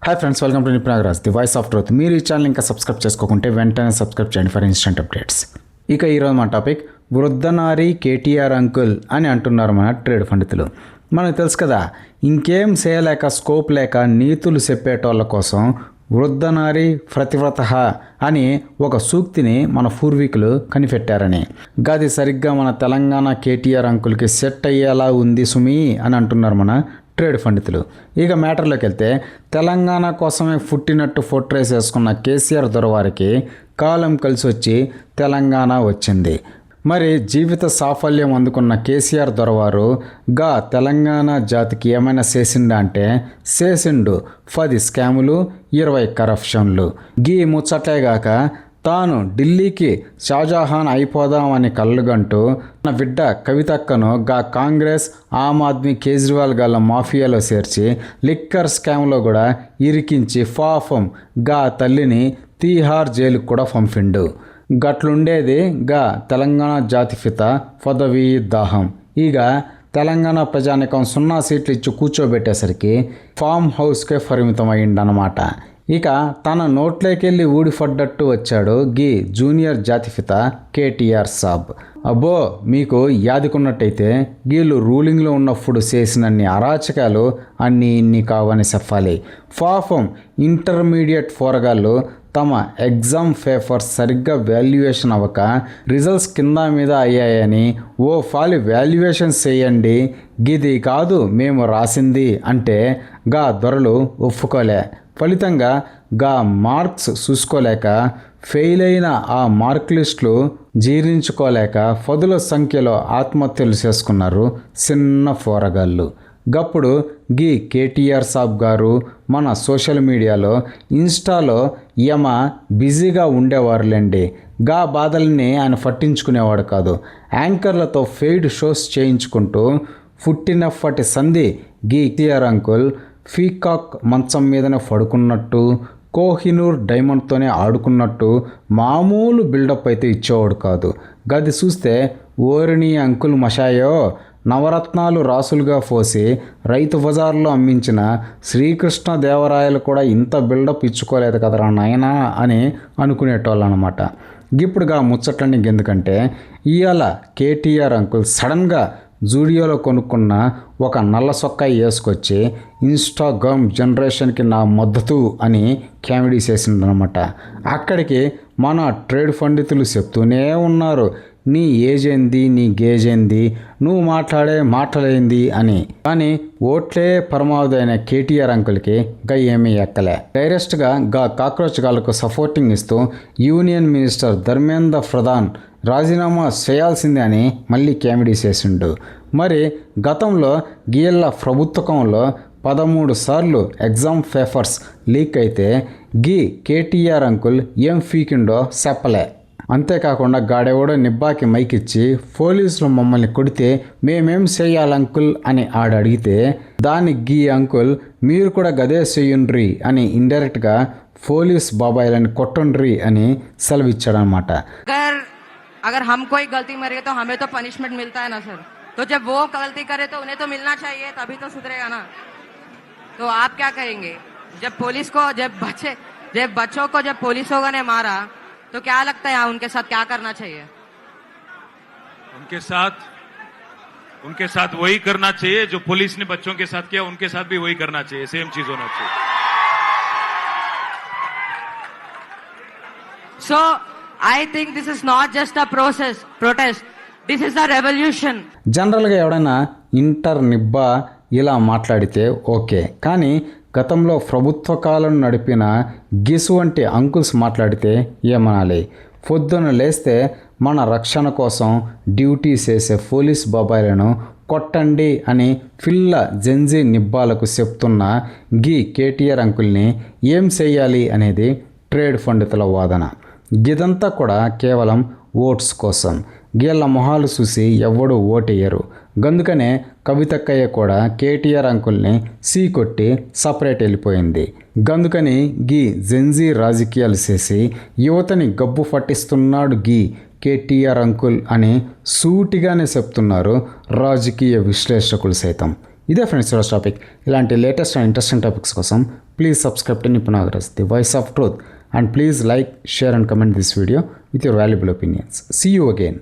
Hi friends, welcome to నిప్నాగరాజ్ the voice of truth. మీరు ఈ ఛానల్ ఇంకా సబ్స్క్రైబ్ చేసుకోకుంటే వెంటనే సబ్స్క్రైబ్ చేయండి ఫర్ ఇన్స్టెంట్ అప్డేట్స్. ఇక ఈరోజు మన టాపిక్ వృద్ధనారి కేటీఆర్ అంకుల్ అని అంటున్నారు మన ట్రేడ్ పండితులు. మనకు తెలుసు కదా, ఇంకేం చేయలేక స్కోప్ లేక నీతులు చెప్పేటోళ్ళ కోసం వృద్ధనారి ప్రతివ్రత అని ఒక సూక్తిని మన పూర్వీకులు కనిపెట్టారని. గది సరిగ్గా మన తెలంగాణ కేటీఆర్ అంకుల్కి సెట్ అయ్యేలా ఉంది సుమి అని అంటున్నారు మన ట్రేడ్ పండితులు. ఇక మ్యాటర్లోకి వెళ్తే, తెలంగాణ కోసమే పుట్టినట్టు ఫోట్రేస్ వేసుకున్న కేసీఆర్ దొరవారికి కాలం కలిసి వచ్చి తెలంగాణ వచ్చింది. మరి జీవిత సాఫల్యం అందుకున్న కేసీఆర్ దొరవారు గా తెలంగాణ జాతికి ఏమైనా చేసిండా అంటే చేసిండు. 10 స్కాములు, 20 కరప్షన్లు. గీ ముచ్చటేగాక తాను ఢిల్లీకి షాజహాన్ అయిపోదామని కళ్ళుగంటూ తన బిడ్డ కవితక్కను గా కాంగ్రెస్, ఆమ్ ఆద్మీ, కేజ్రీవాల్ గల మాఫియాలో చేర్చి లిక్కర్ స్కామ్లో కూడా ఇరికించి పాపం గా తల్లిని తీహార్ జైలుకు కూడా పంపిండు. గట్లుండేది గా తెలంగాణ జాతిపిత పదవీ దాహం. ఇక తెలంగాణ ప్రజానికం 0 సీట్లు ఇచ్చి కూర్చోబెట్టేసరికి ఫామ్ హౌస్కే పరిమితం అయ్యిండనమాట. ఇక తన నోట్లోకెళ్ళి ఊడిపడ్డట్టు వచ్చాడు గీ జూనియర్ జాతిపిత కేటీఆర్ సాబ్. అబ్బో, మీకు యాదికున్నట్టయితే వీళ్ళు రూలింగ్లో ఉన్నప్పుడు చేసినన్ని అరాచకాలు అన్నీ ఇన్ని కావని చెప్పాలి. పాపం ఇంటర్మీడియట్ పోరగాళ్ళు తమ ఎగ్జామ్ పేపర్స్ సరిగ్గా వాల్యుయేషన్ అవ్వక రిజల్ట్స్ కింద మీద అయ్యాయని ఓ ఫాలి వాల్యుయేషన్ చేయండి, గిది కాదు మేము రాసింది అంటే గా దొరలు ఒప్పుకోలే. ఫలితంగా గా మార్క్స్ చూసుకోలేక ఫెయిల్ అయిన ఆ మార్క్ లిస్టులు జీర్ణించుకోలేక 10ల సంఖ్యలో ఆత్మహత్యలు చేసుకున్నారు చిన్న పోరగాళ్ళు. గప్పుడు గీ కేటీఆర్ సాబ్ గారు మన సోషల్ మీడియాలో, ఇన్స్టాలో యమ బిజీగా ఉండేవారులేండి. గా బాధల్ని ఆయన పట్టించుకునేవాడు కాదు. యాంకర్లతో ఫెయిడ్ షోస్ చేయించుకుంటూ పుట్టినప్పటి సంధి గీ కేటీఆర్ అంకుల్ పీకాక్ మంచం మీదనే పడుకున్నట్టు, కోహినూర్ డైమండ్తోనే ఆడుకున్నట్టు మామూలు బిల్డప్ అయితే ఇచ్చేవాడు కాదు. గది చూస్తే ఓరిని అంకుల్ మషాయో, నవరత్నాలు రాసులుగా పోసి రైతు బజార్లో అమ్మించిన శ్రీకృష్ణ దేవరాయలు కూడా ఇంత బిల్డప్ ఇచ్చుకోలేదు కదరా నాయనా అని అనుకునేటోళ్ళు అనమాట. ఇప్పుడుగా ముచ్చట్లన్నీ ఎందుకంటే, ఇవాళ కేటీఆర్ అంకుల్ సడన్గా జూడియోలో కొనుక్కున్న ఒక నల్ల సొక్కా వేసుకొచ్చి ఇన్స్టాగ్రామ్ జనరేషన్కి నా మద్దతు అని కామెడీ చేసిండనమాట. అక్కడికి మన ట్రేడ్ పండితులు చెప్తూనే ఉన్నారు, నీ ఏజ్ ఏంది, నీ గేజ్ ఏంది, నువ్వు మాట్లాడే మాటలేంది అని. కానీ ఓట్లే పరమావధి అయిన కేటీఆర్ అంకుల్కి గా ఏమీ ఎక్కలే. డైరెక్ట్గా గా కాక్రోచ్ గాళ్లకు సపోర్టింగ్ ఇస్తూ యూనియన్ మినిస్టర్ ధర్మేంద్ర ప్రధాన్ రాజీనామా చేయాల్సిందే అని మళ్ళీ కామెడీ చేసిండు. మరి గతంలో గీళ్ళ ప్రభుత్వంలో 13 సార్లు ఎగ్జామ్ పేపర్స్ లీక్ అయితే గీ కేటీఆర్ అంకుల్ ఏం ఫీకిండో చెప్పలే. అంతేకాకుండా గాడెవడో నిబ్బాకి మైకిచ్చి పోలీసులు మమ్మల్ని కొడితే మేమేం చేయాలంకుల్ అని అడిగితే దానికి గీ అంకుల్ మీరు కూడా గదే చెయ్యుండ్రి అని ఇండైరెక్ట్గా పోలీస్ బాబాయిలని కొట్టుండ్రి అని సెలవిచ్చాడనమాట. अगर हम कोई गलती मरे तो हमें तो पनिशमेंट मिलता है ना सर, तो जब वो गलती करे तो उन्हें तो मिलना चाहिए, तभी तो सुधरेगा ना. तो आप क्या कहेंगे जब पुलिस को जब बच्चों को जब पुलिसों ने मारा, तो क्या लगता है उनके साथ क्या करना चाहिए? उनके साथ वही करना चाहिए जो पुलिस ने बच्चों के साथ किया, उनके साथ भी वही करना चाहिए, सेम चीज होना चाहिए. So I think this is not just a protest. This is a revolution. జనరల్గా ఎవడైనా ఇంటర్ నిబ్బా ఇలా మాట్లాడితే ఓకే, కానీ గతంలో ప్రభుత్వ కాలం నడిపిన గిసు వంటి అంకుల్స్ మాట్లాడితే ఏమనాలి? పొద్దున లేస్తే మన రక్షణ కోసం డ్యూటీ చేసే పోలీస్ బాబాయిలను కొట్టండి అని పిల్ల జెన్జీ నిబ్బాలకు చెప్తున్న గీ కేటీఆర్ అంకుల్ని ఏం చెయ్యాలి అనేది ట్రేడ్ పండితుల వాదన. ఇదంతా కూడా కేవలం ఓట్స్ కోసం. గీళ్ళ మొహాలు చూసి ఎవడు ఓటేయరు. గందుకనే కవితక్కయ్య కూడా కేటీఆర్ అంకుల్ని సీ కొట్టి సపరేట్ వెళ్ళిపోయింది. గందుకని గీ జెన్జీ రాజకీయాలు చేసి యువతని గబ్బు పట్టిస్తున్నాడు గీ కేటీఆర్ అంకుల్ అని సూటిగానే చెప్తున్నారు రాజకీయ విశ్లేషకులు సైతం. ఇదే ఫ్రెండ్స్ ఈరోజు టాపిక్. ఇలాంటి లేటెస్ట్ అండ్ ఇంట్రెస్టింగ్ టాపిక్స్ కోసం please subscribe to Nipun Nagaraj, the voice of truth, and please like, share and comment this video with your valuable opinions. See you again.